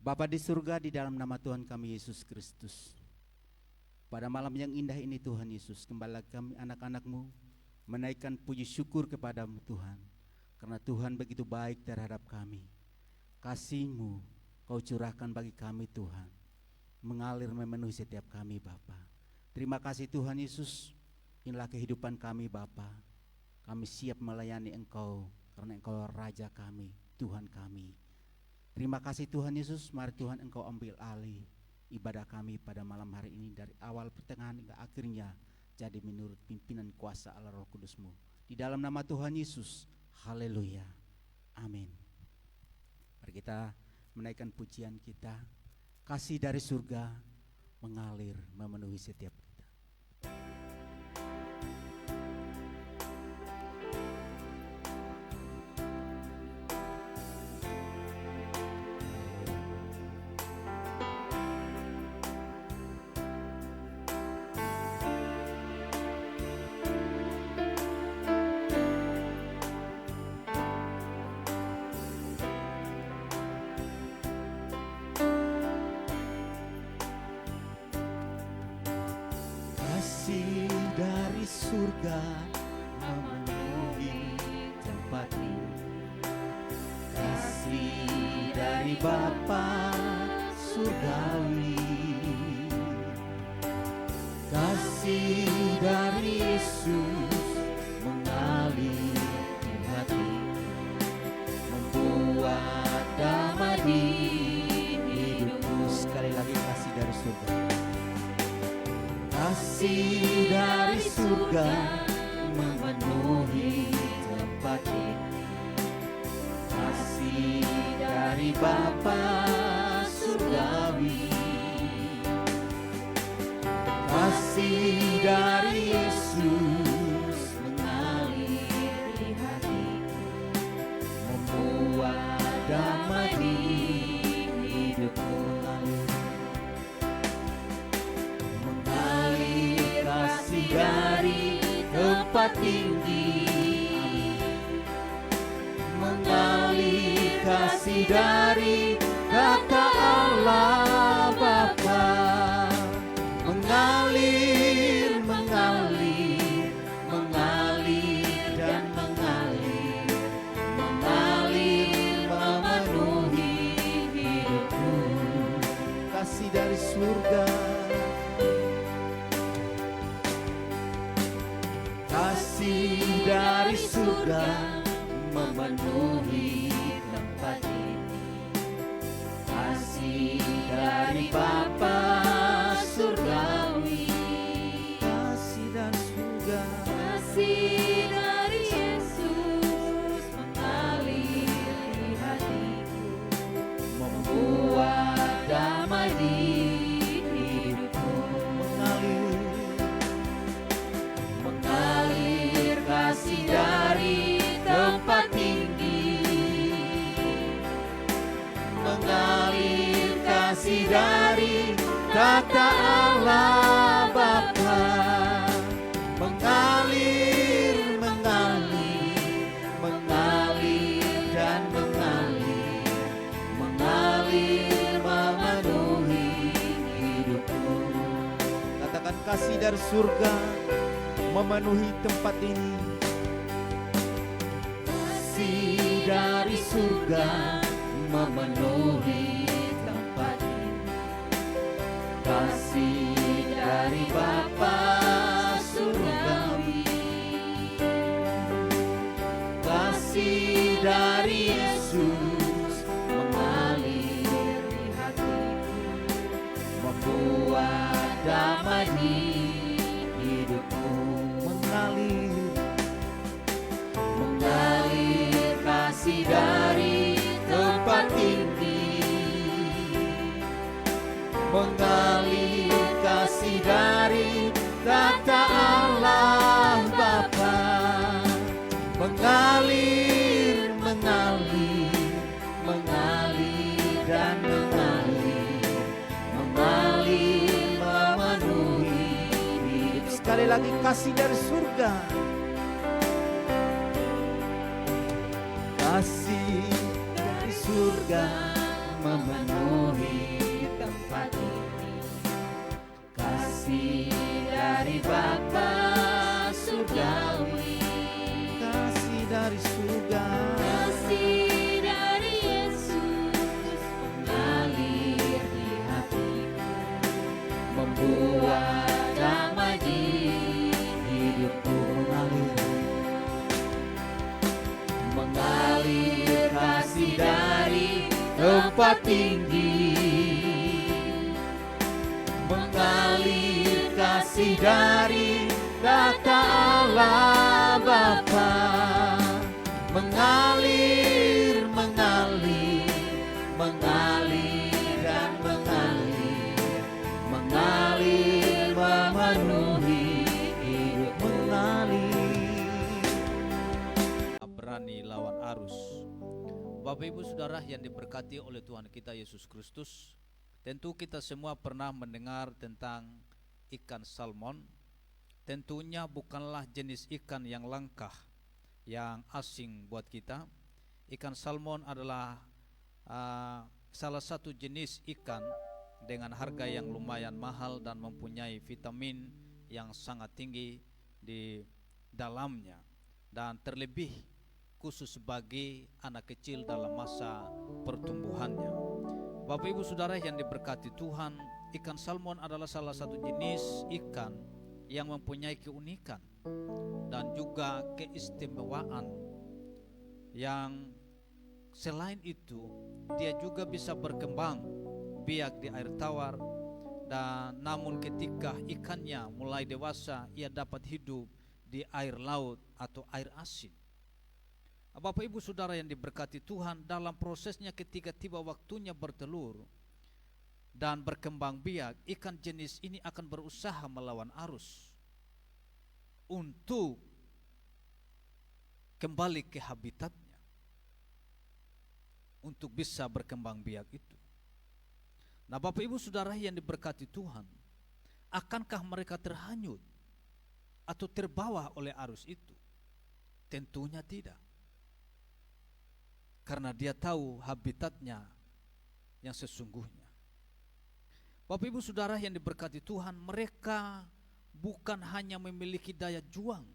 Bapa di surga, di dalam nama Tuhan kami Yesus Kristus, pada malam yang indah ini Tuhan Yesus, kembali kami anak-anak-Mu menaikkan puji syukur kepadamu Tuhan, karena Tuhan begitu baik terhadap kami. Kasih-Mu Kau curahkan bagi kami Tuhan, mengalir memenuhi setiap kami Bapa. Terima kasih Tuhan Yesus, inilah kehidupan kami Bapa. Kami siap melayani Engkau, karena Engkau Raja kami, Tuhan kami. Terima kasih Tuhan Yesus, mari Tuhan Engkau ambil alih ibadah kami pada malam hari ini, dari awal pertengahan hingga akhirnya jadi menurut pimpinan kuasa Allah Roh Kudus-Mu. Di dalam nama Tuhan Yesus, haleluya, amin. Mari kita menaikkan pujian kita, kasih dari surga mengalir memenuhi setiap kita. Kasih dari surga memenuhi tempat ini, kasih dari Bapa surgawi, kasih dari Yesus mengalir di hati, membuat damai di hidupku. Sekali lagi, kasih dari surga. Kasih dari surga memenuhi tempat ini, kasih dari Bapa surgawi, kasih dari Yesus mengalir di hati, membuat damai di hidupku. Kasih dari tempat tinggi, mengalir kasih dari kata Allah Bapa, mengalir, mengalir, mengalir dan mengalir, mengalir memenuhi hidupku. Kasih dari surga, kasih dari surga memenuhi tempat ini, kasih dari Bapa surgawi, kasih dari surga, kasih dari Yesus mengalir di hatiku, membuat damai di hidupku. Mengalir kasih dari tempat tinggi, mengalir kasih dari kata Allah Bapa, mengalir, mengalir, mengalir dan mengalir, mengalir memenuhi hidupku. Katakan, kasih dari surga memenuhi tempat ini, kasih dari surga memenuhi tempat ini, kasih dari Bapa surgawi, kasih dari Yesus mengalir di hatiku, membuat damai di hidupku. Mengalir kasih dari tempat tinggi, mengalir kasih dari kata Allah Bapa, mengalir, mengalir, mengalir dan mengalir, mengalir memenuhi hidup. Sekali lagi, kasih dari surga, kasih dari surga memenuhi tempat tinggi, mengalir kasih dari Kata Allah Bapa, mengalir, mengalir, mengalir dan mengalir, mengalir memenuhi hidup, mengalir. Berani lawan arus. Bapak Ibu Saudara yang diberkati oleh Tuhan kita Yesus Kristus, tentu kita semua pernah mendengar tentang ikan salmon. Tentunya bukanlah jenis ikan yang langka, yang asing buat kita. Ikan salmon adalah salah satu jenis ikan dengan harga yang lumayan mahal dan mempunyai vitamin yang sangat tinggi di dalamnya, dan terlebih khusus bagi anak kecil dalam masa pertumbuhannya. Bapak Ibu Saudara yang diberkati Tuhan, ikan salmon adalah salah satu jenis ikan yang mempunyai keunikan dan juga keistimewaan, yang selain itu dia juga bisa berkembang biak di air tawar, dan namun ketika ikannya mulai dewasa ia dapat hidup di air laut atau air asin. Bapak Ibu Saudara yang diberkati Tuhan, dalam prosesnya ketika tiba waktunya bertelur dan berkembang biak, ikan jenis ini akan berusaha melawan arus untuk kembali ke habitatnya, untuk bisa berkembang biak itu. Nah, Bapak Ibu Saudara yang diberkati Tuhan, akankah mereka terhanyut atau terbawa oleh arus itu? Tentunya tidak, karena dia tahu habitatnya yang sesungguhnya. Bapak Ibu Saudara yang diberkati Tuhan, mereka bukan hanya memiliki daya juang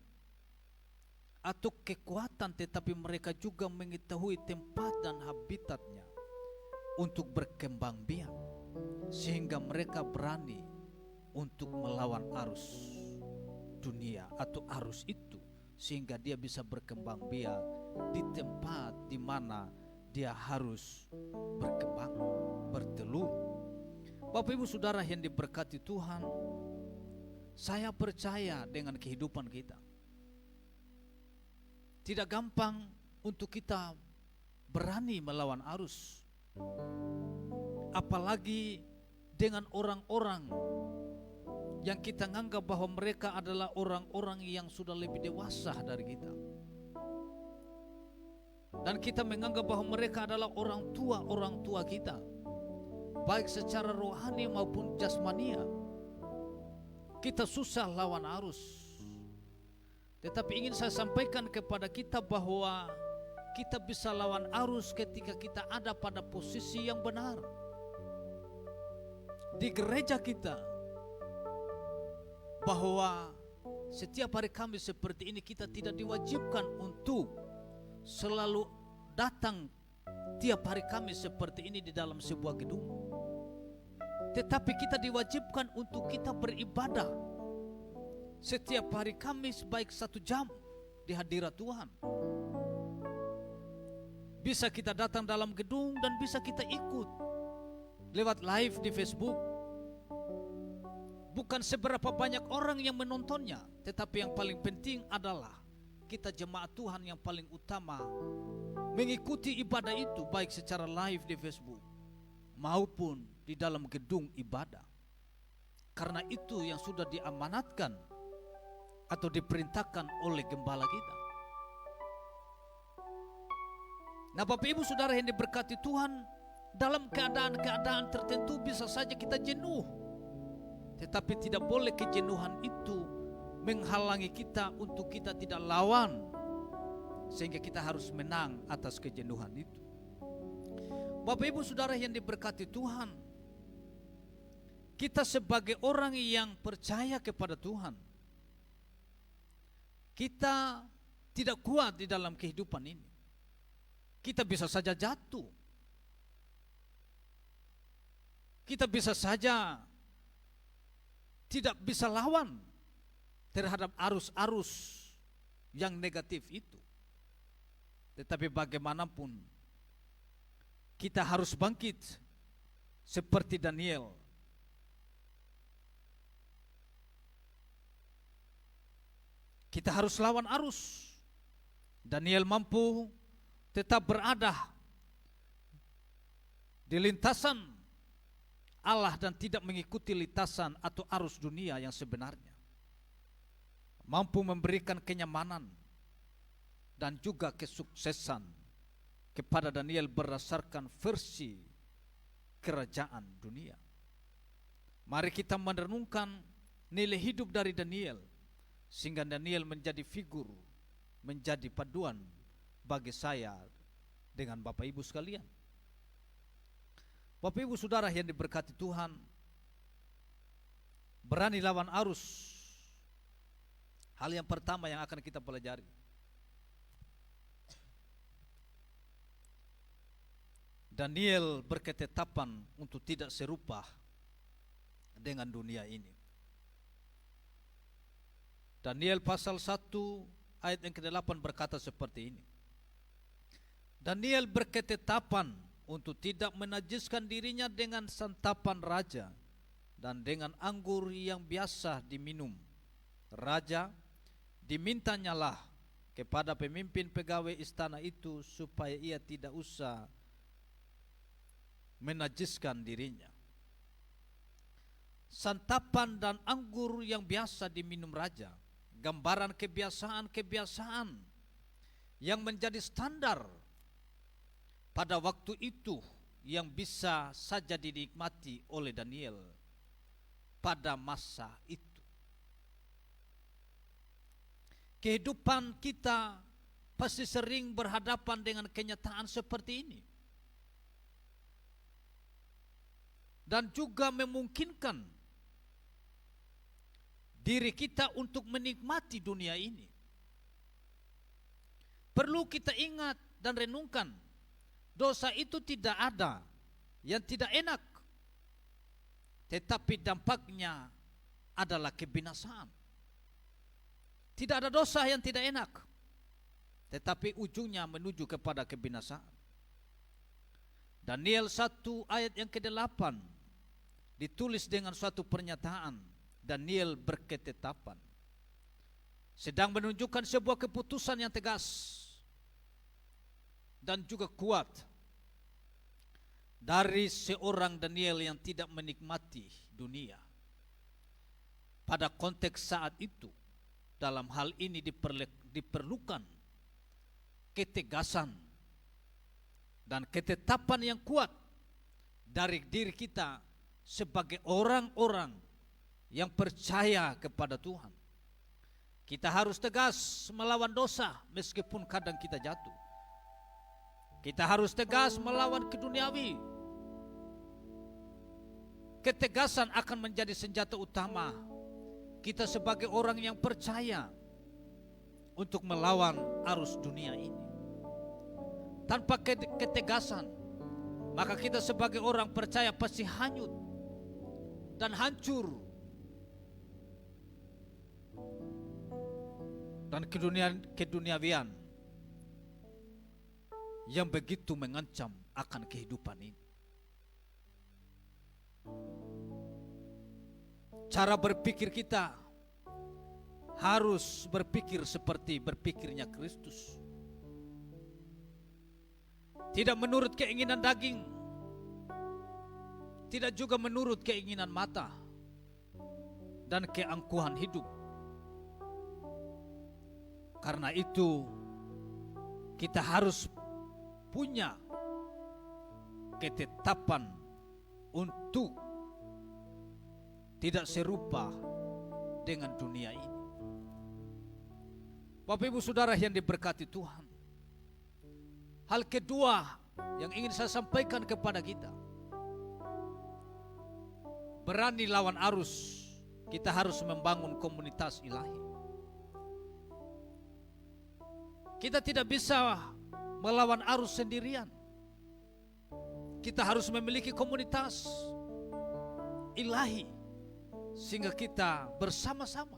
atau kekuatan, tetapi mereka juga mengetahui tempat dan habitatnya untuk berkembang biak, sehingga mereka berani untuk melawan arus dunia atau arus itu, sehingga dia bisa berkembang biak di tempat di mana dia harus berkembang, bertelur. Bapak Ibu Saudara yang diberkati Tuhan, saya percaya dengan kehidupan kita tidak gampang untuk kita berani melawan arus, apalagi dengan orang-orang yang kita anggap bahwa mereka adalah orang-orang yang sudah lebih dewasa dari kita, dan kita menganggap bahwa mereka adalah orang tua kita, baik secara rohani maupun jasmania. Kita susah lawan arus. Tetapi ingin saya sampaikan kepada kita bahwa kita bisa lawan arus ketika kita ada pada posisi yang benar. Di gereja kita, bahwa setiap hari Kamis seperti ini kita tidak diwajibkan untuk selalu datang tiap hari Kamis seperti ini di dalam sebuah gedung, tetapi kita diwajibkan untuk kita beribadah setiap hari Kamis, baik 1 jam di hadirat Tuhan. Bisa kita datang dalam gedung dan bisa kita ikut lewat live di Facebook. Bukan seberapa banyak orang yang menontonnya, tetapi yang paling penting adalah kita jemaat Tuhan yang paling utama mengikuti ibadah itu, baik secara live di Facebook maupun di dalam gedung ibadah. Karena itu yang sudah diamanatkan atau diperintahkan oleh gembala kita. Nah, Bapak Ibu Saudara yang diberkati Tuhan, dalam keadaan-keadaan tertentu bisa saja kita jenuh, tetapi tidak boleh kejenuhan itu menghalangi kita untuk kita tidak lawan, sehingga kita harus menang atas kejenuhan itu. Bapak Ibu Saudara yang diberkati Tuhan, kita sebagai orang yang percaya kepada Tuhan, kita tidak kuat di dalam kehidupan ini. Kita bisa saja jatuh. Kita bisa saja tidak bisa lawan terhadap arus-arus yang negatif itu. Tetapi bagaimanapun kita harus bangkit seperti Daniel. Kita harus lawan arus. Daniel mampu tetap berada di lintasan Allah dan tidak mengikuti lintasan atau arus dunia yang sebenarnya. Mampu memberikan kenyamanan dan juga kesuksesan kepada Daniel berdasarkan versi kerajaan dunia. Mari kita merenungkan nilai hidup dari Daniel, sehingga Daniel menjadi figur, menjadi paduan bagi saya dengan Bapak Ibu sekalian. Bapak Ibu Saudara yang diberkati Tuhan, berani lawan arus. Hal yang pertama yang akan kita pelajari, Daniel berketetapan untuk tidak serupa dengan dunia ini. Daniel pasal 1 ayat yang ke-8 berkata seperti ini. Daniel berketetapan untuk tidak menajiskan dirinya dengan santapan raja dan dengan anggur yang biasa diminum. Raja dimintanyalah kepada pemimpin pegawai istana itu supaya ia tidak usah menajiskan dirinya. Santapan dan anggur yang biasa diminum raja, gambaran kebiasaan-kebiasaan yang menjadi standar pada waktu itu yang bisa saja dinikmati oleh Daniel pada masa itu. Kehidupan kita pasti sering berhadapan dengan kenyataan seperti ini, dan juga memungkinkan diri kita untuk menikmati dunia ini. Perlu kita ingat dan renungkan, dosa itu tidak ada yang tidak enak, tetapi dampaknya adalah kebinasaan. Tidak ada dosa yang tidak enak, tetapi ujungnya menuju kepada kebinasaan. Daniel 1 ayat yang ke-8 ditulis dengan suatu pernyataan, Daniel berketetapan, sedang menunjukkan sebuah keputusan yang tegas dan juga kuat dari seorang Daniel yang tidak menikmati dunia. Pada konteks saat itu, dalam hal ini diperlukan ketegasan dan ketetapan yang kuat dari diri kita sebagai orang-orang yang percaya kepada Tuhan. Kita harus tegas melawan dosa meskipun kadang kita jatuh. Kita harus tegas melawan keduniawi. Ketegasan akan menjadi senjata utama kita sebagai orang yang percaya untuk melawan arus dunia ini. Tanpa ketegasan, maka kita sebagai orang percaya pasti hanyut dan hancur, dan keduniawian yang begitu mengancam akan kehidupan ini. Cara berpikir kita harus berpikir seperti berpikirnya Kristus. Tidak menurut keinginan daging, tidak juga menurut keinginan mata dan keangkuhan hidup. Karena itu kita harus punya ketetapan untuk tidak serupa dengan dunia ini. Bapak Ibu Saudara yang diberkati Tuhan, hal kedua yang ingin saya sampaikan kepada kita, berani lawan arus. Kita harus membangun komunitas ilahi. Kita tidak bisa melawan arus sendirian. Kita harus memiliki komunitas ilahi, sehingga kita bersama-sama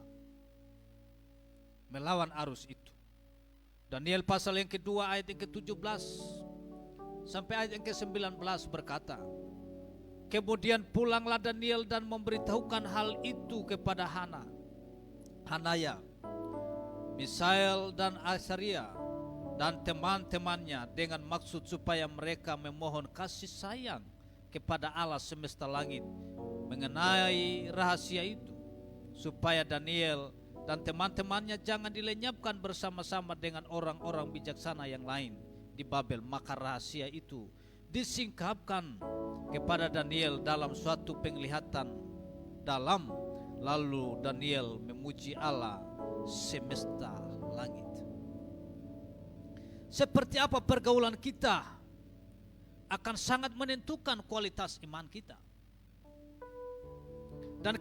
melawan arus itu. Daniel pasal yang kedua ayat yang ke-17 sampai ayat yang ke-19 berkata, kemudian pulanglah Daniel dan memberitahukan hal itu kepada Hanaya, Misael dan Azaria dan teman-temannya dengan maksud supaya mereka memohon kasih sayang kepada Allah semesta langit mengenai rahasia itu, supaya Daniel dan teman-temannya jangan dilenyapkan bersama-sama dengan orang-orang bijaksana yang lain di Babel. Maka rahasia itu disingkapkan kepada Daniel dalam suatu penglihatan dalam. Lalu Daniel memuji Allah semesta langit. Seperti apa pergaulan kita akan sangat menentukan kualitas iman kita dan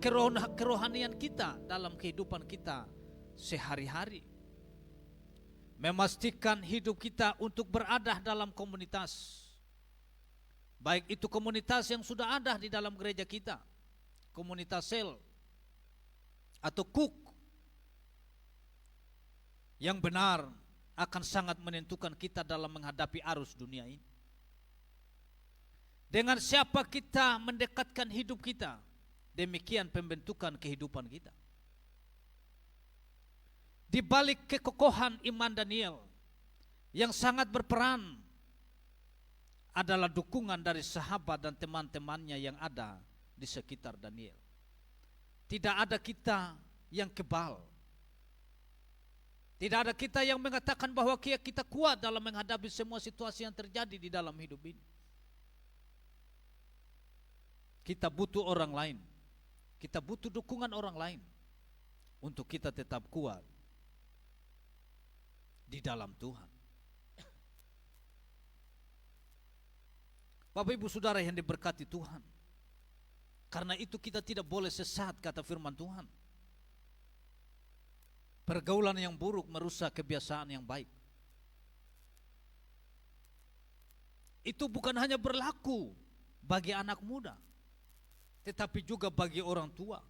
kerohanian kita dalam kehidupan kita sehari-hari. Memastikan hidup kita untuk berada dalam komunitas, baik itu komunitas yang sudah ada di dalam gereja kita, komunitas sel atau cook, yang benar akan sangat menentukan kita dalam menghadapi arus dunia ini. Dengan siapa kita mendekatkan hidup kita, demikian pembentukan kehidupan kita. Di balik kekokohan iman Daniel yang sangat berperan adalah dukungan dari sahabat dan teman-temannya yang ada di sekitar Daniel. Tidak ada kita yang kebal. Tidak ada kita yang mengatakan bahwa kita kuat dalam menghadapi semua situasi yang terjadi di dalam hidup ini. Kita butuh orang lain. Kita butuh dukungan orang lain untuk kita tetap kuat di dalam Tuhan. Bapak Ibu Saudara yang diberkati Tuhan, karena itu kita tidak boleh sesat, kata firman Tuhan. Pergaulan yang buruk merusak kebiasaan yang baik. Itu bukan hanya berlaku bagi anak muda, tetapi juga bagi orang tua,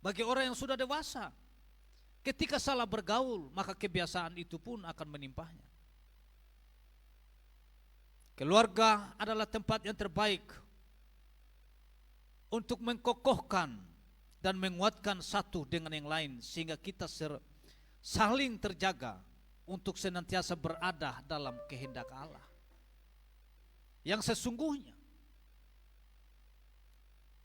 bagi orang yang sudah dewasa. Ketika salah bergaul, maka kebiasaan itu pun akan menimpahnya. Keluarga adalah tempat yang terbaik untuk mengkokohkan dan menguatkan satu dengan yang lain, sehingga kita saling terjaga untuk senantiasa berada dalam kehendak Allah yang sesungguhnya.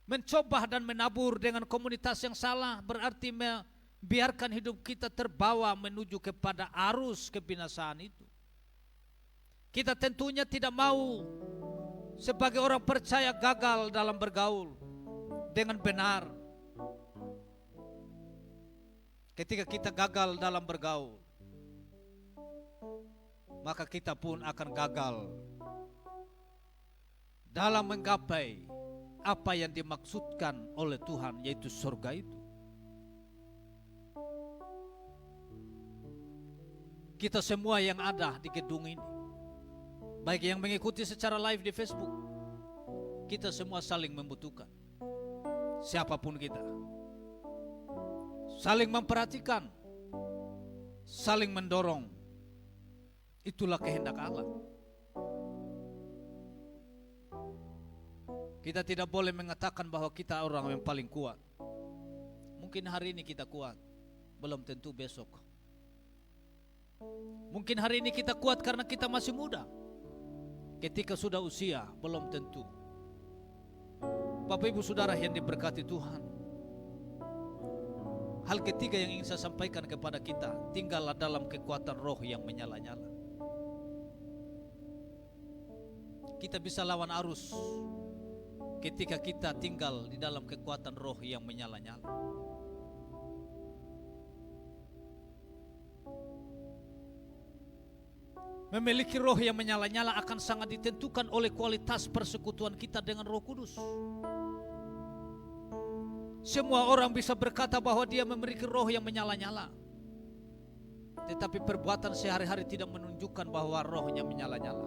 Mencoba dan menabur dengan komunitas yang salah berarti membiarkan hidup kita terbawa menuju kepada arus kebinasaan itu. Kita tentunya tidak mau sebagai orang percaya gagal dalam bergaul dengan benar. Ketika kita gagal dalam bergaul, maka kita pun akan gagal dalam menggapai apa yang dimaksudkan oleh Tuhan, yaitu surga itu. Kita semua yang ada di gedung ini, baik yang mengikuti secara live di Facebook, kita semua saling membutuhkan. Siapapun kita, saling memperhatikan, saling mendorong. Itulah kehendak Allah. Kita tidak boleh mengatakan bahwa kita orang yang paling kuat. Mungkin hari ini kita kuat, belum tentu besok. Mungkin hari ini kita kuat karena kita masih muda. Ketika sudah usia, belum tentu. Bapak Ibu Saudara yang diberkati Tuhan, hal ketiga yang ingin saya sampaikan kepada kita, tinggallah dalam kekuatan roh yang menyala-nyala. Kita bisa lawan arus ketika kita tinggal di dalam kekuatan roh yang menyala-nyala. Memiliki roh yang menyala-nyala akan sangat ditentukan oleh kualitas persekutuan kita dengan Roh Kudus. Semua orang bisa berkata bahwa dia memiliki roh yang menyala-nyala, tetapi perbuatan sehari-hari tidak menunjukkan bahwa rohnya menyala-nyala.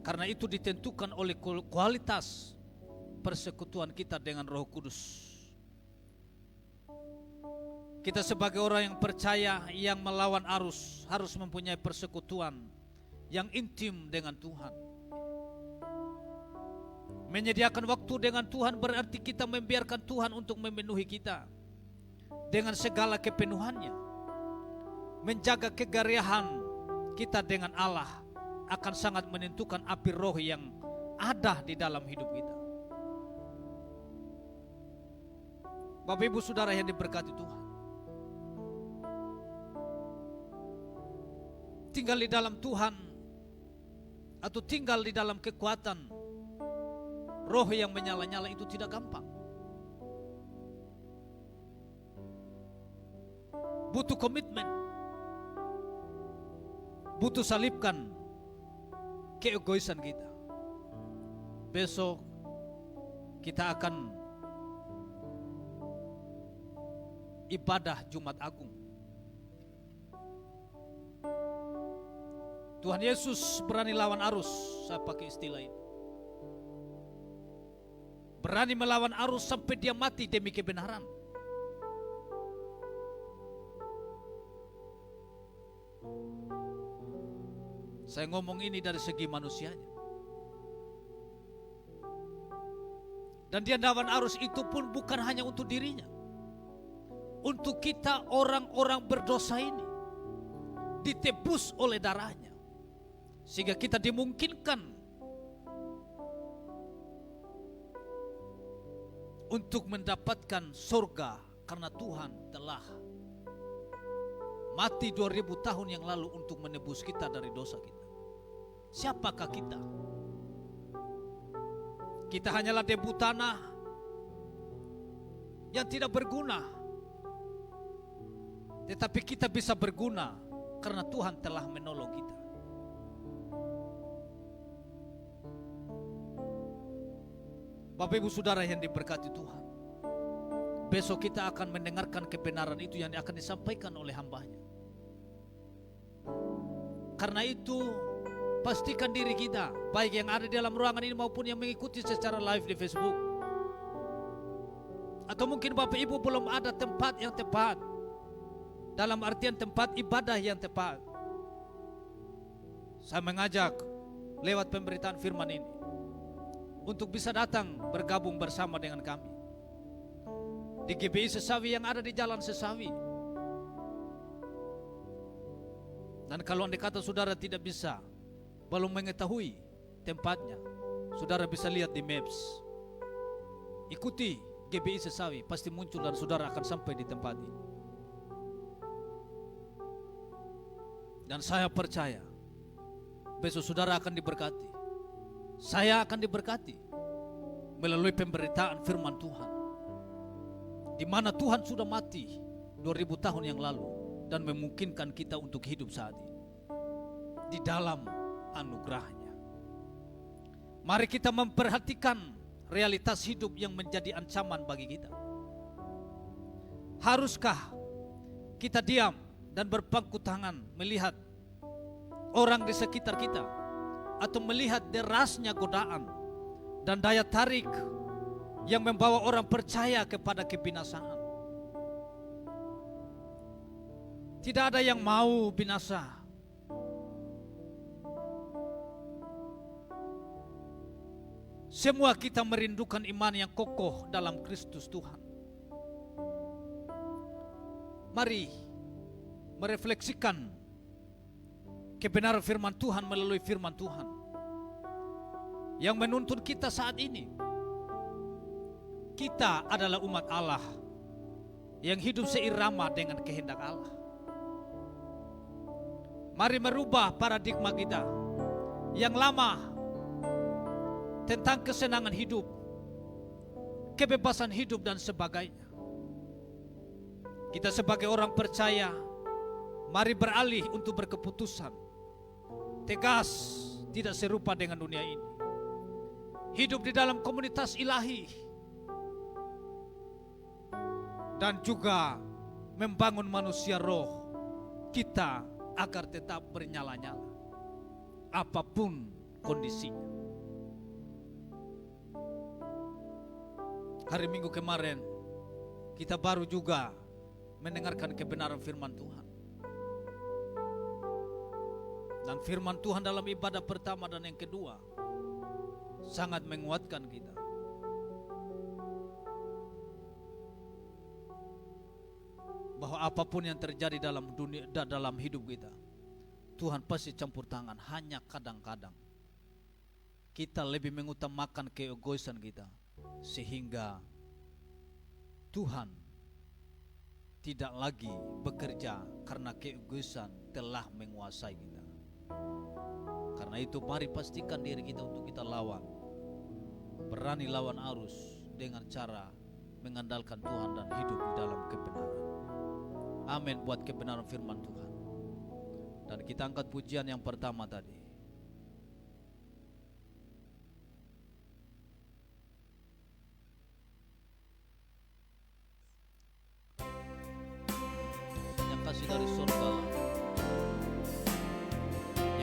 Karena itu ditentukan oleh kualitas persekutuan kita dengan Roh Kudus. Kita sebagai orang yang percaya, yang melawan arus, harus mempunyai persekutuan yang intim dengan Tuhan. Menyediakan waktu dengan Tuhan berarti kita membiarkan Tuhan untuk memenuhi kita dengan segala kepenuhannya. Menjaga kegariahan kita dengan Allah akan sangat menentukan api roh yang ada di dalam hidup kita. Bapak Ibu Saudara yang diberkati Tuhan, tinggal di dalam Tuhan atau tinggal di dalam kekuatan roh yang menyala-nyala itu tidak gampang. Butuh komitmen, butuh salibkan keegoisan kita. Besok kita akan ibadah Jumat Agung. Tuhan Yesus berani lawan arus, saya pakai istilah ini. Berani melawan arus sampai dia mati demi kebenaran. Saya ngomong ini dari segi manusianya. Dan dia lawan arus itu pun bukan hanya untuk dirinya. Untuk kita orang-orang berdosa ini ditebus oleh darahnya. Sehingga kita dimungkinkan untuk mendapatkan surga karena Tuhan telah mati 2000 tahun yang lalu untuk menebus kita dari dosa kita. Siapakah kita? Kita hanyalah debu tanah yang tidak berguna. Tetapi kita bisa berguna karena Tuhan telah menolong kita. Bapak Ibu Saudara yang diberkati Tuhan, besok kita akan mendengarkan kebenaran itu yang akan disampaikan oleh hamba-Nya. Karena itu pastikan diri kita, baik yang ada di dalam ruangan ini maupun yang mengikuti secara live di Facebook. Atau mungkin Bapak Ibu belum ada tempat yang tepat, dalam artian tempat ibadah yang tepat. Saya mengajak lewat pemberitaan firman ini untuk bisa datang bergabung bersama dengan kami di GBI Sesawi yang ada di Jalan Sesawi. Dan kalau andai kata saudara tidak bisa, belum mengetahui tempatnya, saudara bisa lihat di Maps. Ikuti GBI Sesawi, pasti muncul dan saudara akan sampai di tempat ini. Dan saya percaya besok saudara akan diberkati. Saya akan diberkati melalui pemberitaan firman Tuhan, di mana Tuhan sudah mati 2000 tahun yang lalu dan memungkinkan kita untuk hidup saat ini di dalam anugerahnya. Mari kita memperhatikan realitas hidup yang menjadi ancaman bagi kita. Haruskah kita diam dan berpangku tangan melihat orang di sekitar kita, atau melihat derasnya godaan dan daya tarik yang membawa orang percaya kepada kebinasaan? Tidak ada yang mau binasa. Semua kita merindukan iman yang kokoh dalam Kristus Tuhan. Mari merefleksikan kebenaran firman Tuhan melalui firman Tuhan yang menuntun kita saat ini. Kita adalah umat Allah yang hidup seirama dengan kehendak Allah. Mari merubah paradigma kita yang lama tentang kesenangan hidup, kebebasan hidup dan sebagainya. Kita sebagai orang percaya, mari beralih untuk berkeputusan tegas, tidak serupa dengan dunia ini. Hidup di dalam komunitas ilahi dan juga membangun manusia roh kita agar tetap bernyala-nyala apapun kondisinya. Hari Minggu kemarin kita baru juga mendengarkan kebenaran firman Tuhan. Dan Dan firman Tuhan dalam ibadah pertama dan yang kedua sangat menguatkan kita. Bahwa apapun yang terjadi dalam dunia, dalam hidup kita, Tuhan pasti campur tangan. Hanya kadang-kadang kita lebih mengutamakan keegoisan kita, sehingga Tuhan tidak lagi bekerja karena keegoisan telah menguasai kita. Karena itu mari pastikan diri kita untuk kita lawan. Berani lawan arus dengan cara mengandalkan Tuhan dan hidup di dalam kebenaran. Amin buat kebenaran firman Tuhan. Dan kita angkat pujian yang pertama tadi. Yang kasih dari surga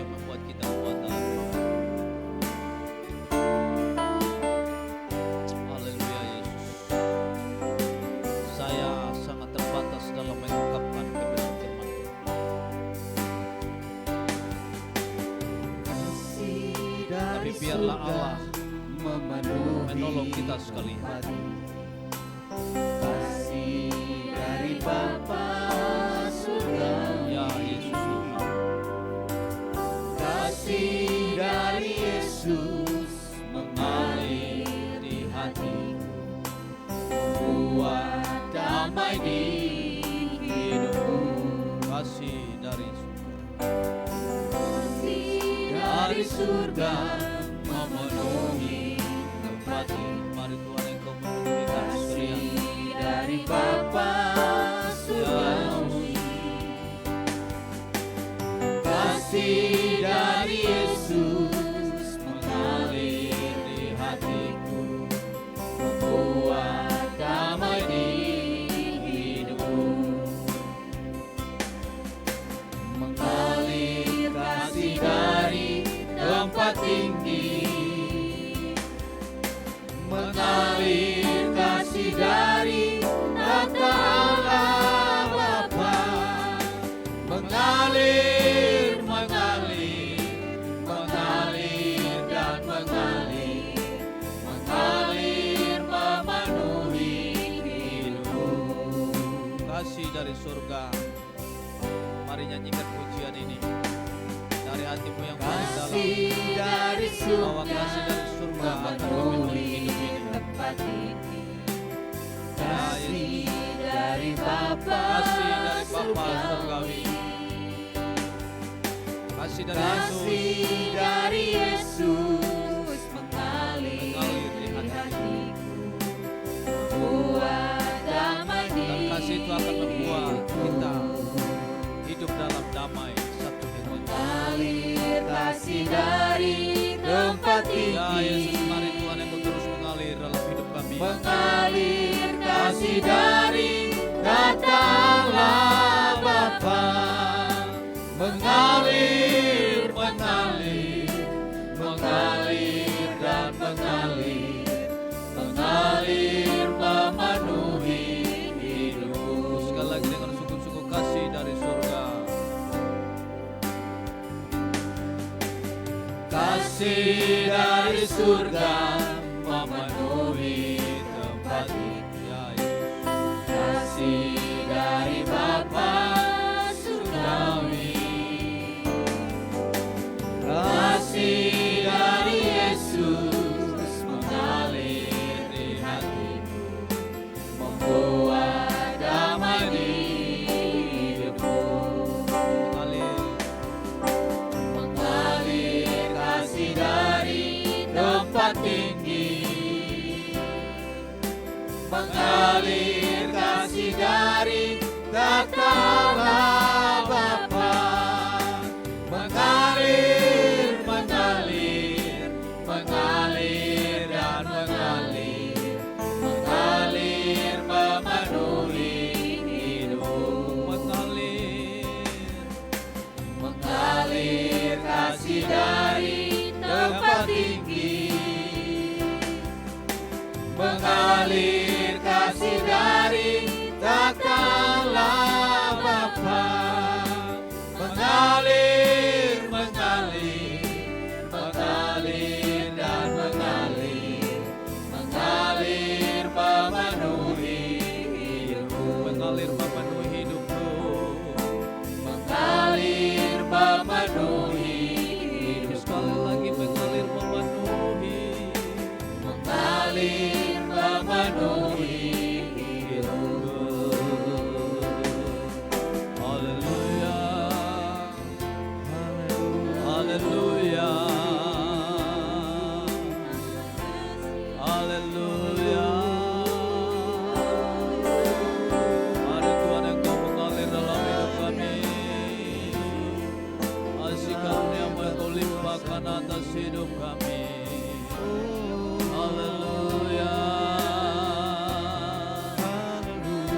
yang membuat kita kuat dalam haleluya Yesus. Saya sangat terbatas dalam mengungkapkan kebenaran firman Tuhan. Tapi biarlah Allah menolong kita sekalian. Kasih dari Bapa surga, Ya Yesus Tuhan. kasih dari Yesus mengalir di hatiku, buat damai di hidupku. Kasih dari surga. Dari surga memenuhi tempat ini. Mari Tuhan Engkau memenuhi kami sekalian. Dari Bapa surgawi, kasih dari Yesus mengalir di hatiku, membuat damai di hidupku. Mengalir kasih dari tempat tinggi, mengalir kasih dari tata Allah Bapa, mengalir, mengalir, mengalir dan mengalir, mengalir memenuhi hidupku. Kasih dari surga. Mari nyanyikan pujian ini dari hatimu yang paling dalam. Kasih dari Bahwa surga kasih dari surga akan memenuhi hidup ini. tempat ini. Kasih dari Bapa Kasih dari Bapa surgawi, surgawi. Kasih dari Yesus kasih dari Yesus mengalir mengalir di di hati. hatiku, buat damai di Dan kasih itu akan membuat kita hidup dalam damai satu dengan Tuhan. mengalir kasih dari tempat Ya Yesus, tinggi, mari Tuhan Engkau terus mengalir dalam hidup kami. mengalir kasih dari tata Allah Bapa, mengalir, mengalir, mengalir dan mengalir, mengalir memenuhi hidupku. Sekali lagi dengan sungguh-sungguh kasih dari surga. Kasih dari surga memenuhi tempat ini. Ya Yesus. Kasih dari Bapa surgawi, kasih dari Yesus mengalir di hatiku, membuat damai di hidupku. Mengalir. Mengalir kasih dari tempat tinggi, mengalir kasih dari tata Allah Bapa, mengalir, mengalir, mengalir dan mengalir, mengalir memenuhi hidupku. Mengalir kasih dari tempat tinggi, mengalir kasih dari tata Allah Bapa, mengalir, mengalir, berlimpah memenuhi hidupku. Haleluya, haleluya, haleluya. Mari Tuhan Engkau mengalir dalam hidup kami. Kasih karunia-Mu Engkau limpahkan atas hidup kami. Haleluya,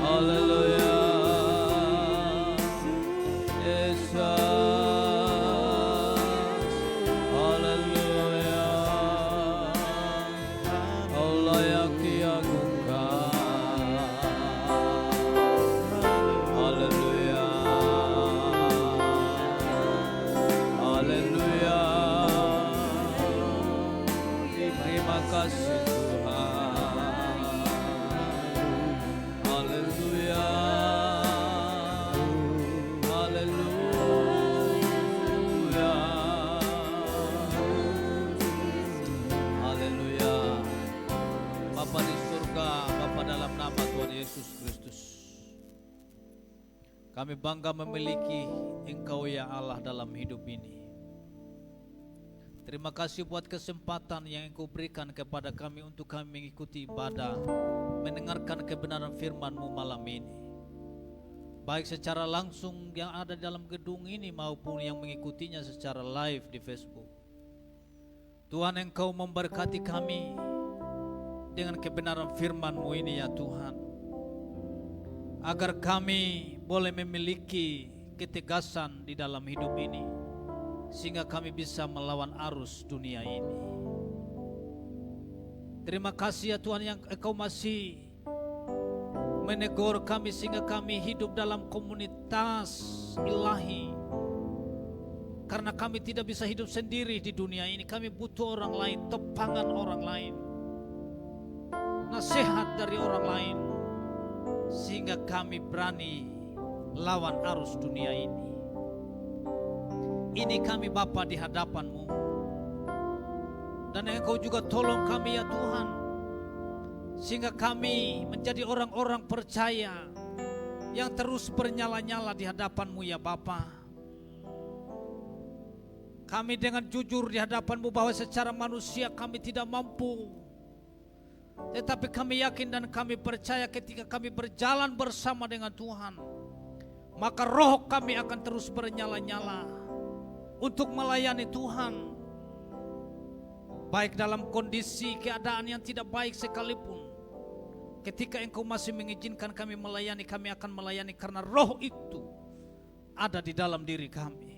haleluya. Yesus, haleluya. Kau layak diagungkan. Haleluya, haleluya. Terima kasih Tuhan. Haleluya, haleluya, haleluya. Bapa di surga, Bapa dalam nama Tuhan Yesus Kristus, kami bangga memiliki Engkau ya Allah dalam hidup ini. Terima kasih buat kesempatan yang Engkau berikan kepada kami untuk kami mengikuti ibadah, mendengarkan kebenaran firman-Mu malam ini. Baik secara langsung yang ada dalam gedung ini maupun yang mengikutinya secara live di Facebook. Tuhan, Engkau memberkati kami dengan kebenaran firman-Mu ini ya Tuhan, agar kami boleh memiliki ketegasan di dalam hidup ini, sehingga kami bisa melawan arus dunia ini. Terima kasih ya Tuhan yang Engkau masih menegur kami sehingga kami hidup dalam komunitas ilahi. Karena kami tidak bisa hidup sendiri di dunia ini, kami butuh orang lain, topangan orang lain, nasihat dari orang lain, sehingga kami berani lawan arus dunia ini. Ini kami Bapa di hadapan-Mu, dan Engkau juga tolong kami ya Tuhan, sehingga kami menjadi orang-orang percaya yang terus bernyala-nyala di hadapan-Mu ya Bapa. Kami dengan jujur di hadapan-Mu bahwa secara manusia kami tidak mampu, tetapi kami yakin dan kami percaya ketika kami berjalan bersama dengan Tuhan, maka roh kami akan terus bernyala-nyala untuk melayani Tuhan, baik dalam kondisi keadaan yang tidak baik sekalipun. Ketika Engkau masih mengizinkan kami melayani, kami akan melayani karena roh itu ada di dalam diri kami.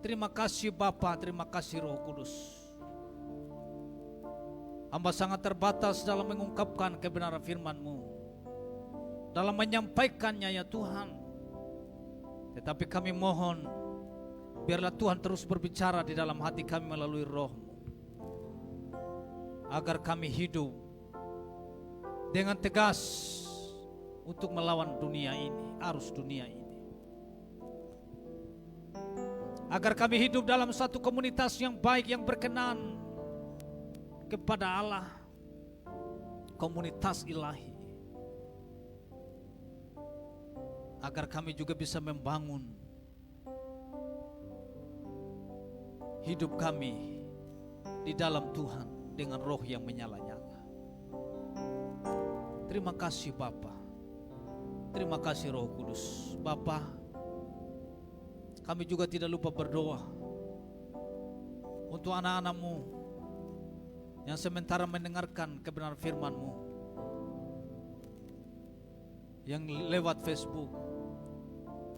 Terima kasih Bapa, terima kasih Roh Kudus. Hamba sangat terbatas dalam mengungkapkan kebenaran firman-Mu, dalam menyampaikannya ya Tuhan. Tetapi kami mohon, biarlah Tuhan terus berbicara di dalam hati kami melalui Roh-Mu, agar kami hidup dengan tegas untuk melawan dunia ini, arus dunia ini. Agar kami hidup dalam satu komunitas yang baik, yang berkenan kepada Allah, komunitas ilahi. Agar kami juga bisa membangun hidup kami di dalam Tuhan dengan roh yang menyala-nyala. Terima kasih Bapa, terima kasih Roh Kudus. Bapa, kami juga tidak lupa berdoa untuk anak-anak-Mu yang sementara mendengarkan kebenaran firman-Mu, yang lewat Facebook.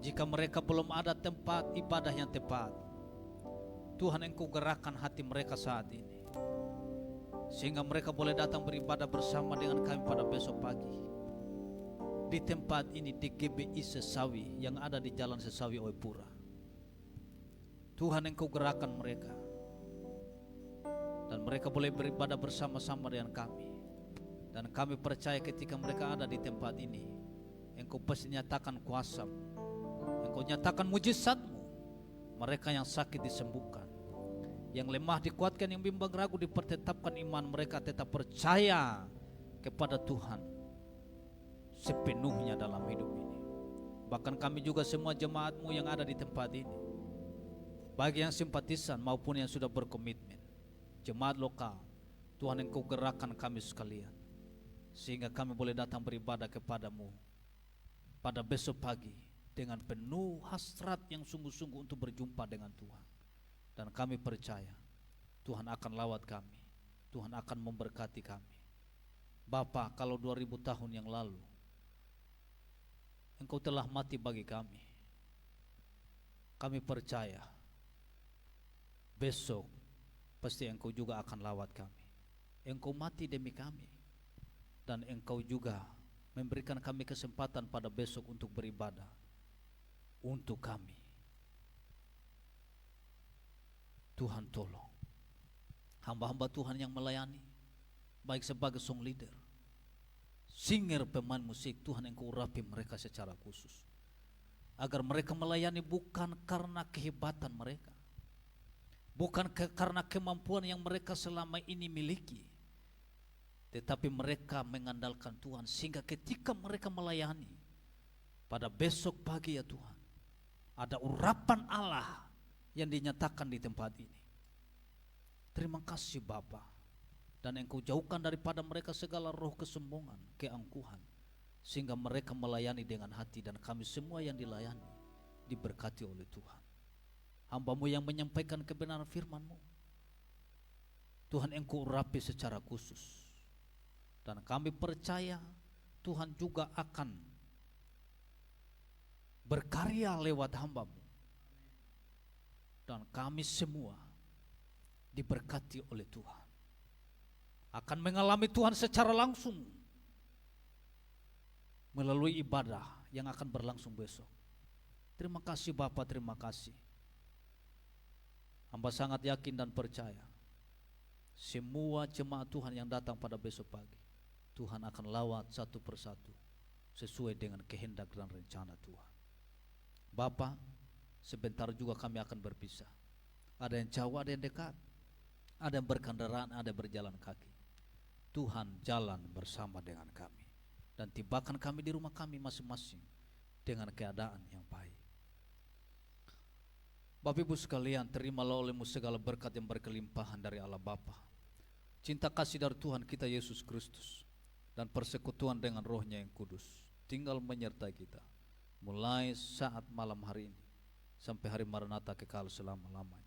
Jika mereka belum ada tempat ibadah yang tepat, Tuhan Engkau gerakkan hati mereka saat ini, sehingga mereka boleh datang beribadah bersama dengan kami pada besok pagi di tempat ini, di GBI Sesawi yang ada di Jalan Sesawi Oepura. Tuhan Engkau gerakkan mereka, dan mereka boleh beribadah bersama-sama dengan kami. Dan kami percaya ketika mereka ada di tempat ini, Engkau pasti nyatakan kuasa-Mu, Engkau nyatakan mujizat-Mu. Mereka yang sakit disembuhkan, Yang lemah dikuatkan, yang bimbang ragu dipertetapkan iman mereka tetap percaya kepada Tuhan sepenuhnya dalam hidup ini. Bahkan kami juga semua jemaat-Mu yang ada di tempat ini, bagi yang simpatisan maupun yang sudah berkomitmen, jemaat lokal, Tuhan Engkau gerakkan kami sekalian, sehingga kami boleh datang beribadah kepada-Mu pada besok pagi dengan penuh hasrat yang sungguh-sungguh untuk berjumpa dengan Tuhan. Dan kami percaya Tuhan akan lawat kami, Tuhan akan memberkati kami. Bapa, kalau 2000 tahun yang lalu Engkau telah mati bagi kami, kami percaya besok pasti Engkau juga akan lawat kami. Engkau mati demi kami, dan Engkau juga memberikan kami kesempatan pada besok untuk beribadah untuk kami. Tuhan tolong hamba-hamba Tuhan yang melayani, baik sebagai song leader, singer, pemain musik, Tuhan Engkau urapi mereka secara khusus, agar mereka melayani bukan karena kehebatan mereka, bukan karena kemampuan yang mereka selama ini miliki, tetapi mereka mengandalkan Tuhan, sehingga ketika mereka melayani pada besok pagi ya Tuhan, ada urapan Allah yang dinyatakan di tempat ini. Terima kasih Bapa, dan Engkau jauhkan daripada mereka segala roh kesombongan, keangkuhan, sehingga mereka melayani dengan hati, dan kami semua yang dilayani diberkati oleh Tuhan. Hamba-Mu yang menyampaikan kebenaran firman-Mu, Tuhan Engkau urapi secara khusus, dan kami percaya Tuhan juga akan berkarya lewat hamba-Mu, dan kami semua diberkati oleh Tuhan, akan mengalami Tuhan secara langsung melalui ibadah yang akan berlangsung besok. Terima kasih Bapa, terima kasih. Hamba sangat yakin dan percaya semua jemaat Tuhan yang datang pada besok pagi, Tuhan akan lawat satu persatu sesuai dengan kehendak dan rencana Tuhan. Bapa, sebentar juga kami akan berpisah. Ada yang jauh, ada yang dekat, ada yang berkendaraan, ada yang berjalan kaki. Tuhan jalan bersama dengan kami, dan tibakan kami di rumah kami masing-masing dengan keadaan yang baik. Bapak Ibu sekalian, terimalah olehmu segala berkat yang berkelimpahan dari Allah Bapa, cinta kasih dari Tuhan kita Yesus Kristus, dan persekutuan dengan Roh-Nya yang kudus tinggal menyertai kita mulai saat malam hari ini sampai hari Maranatha kekal selama-lamanya.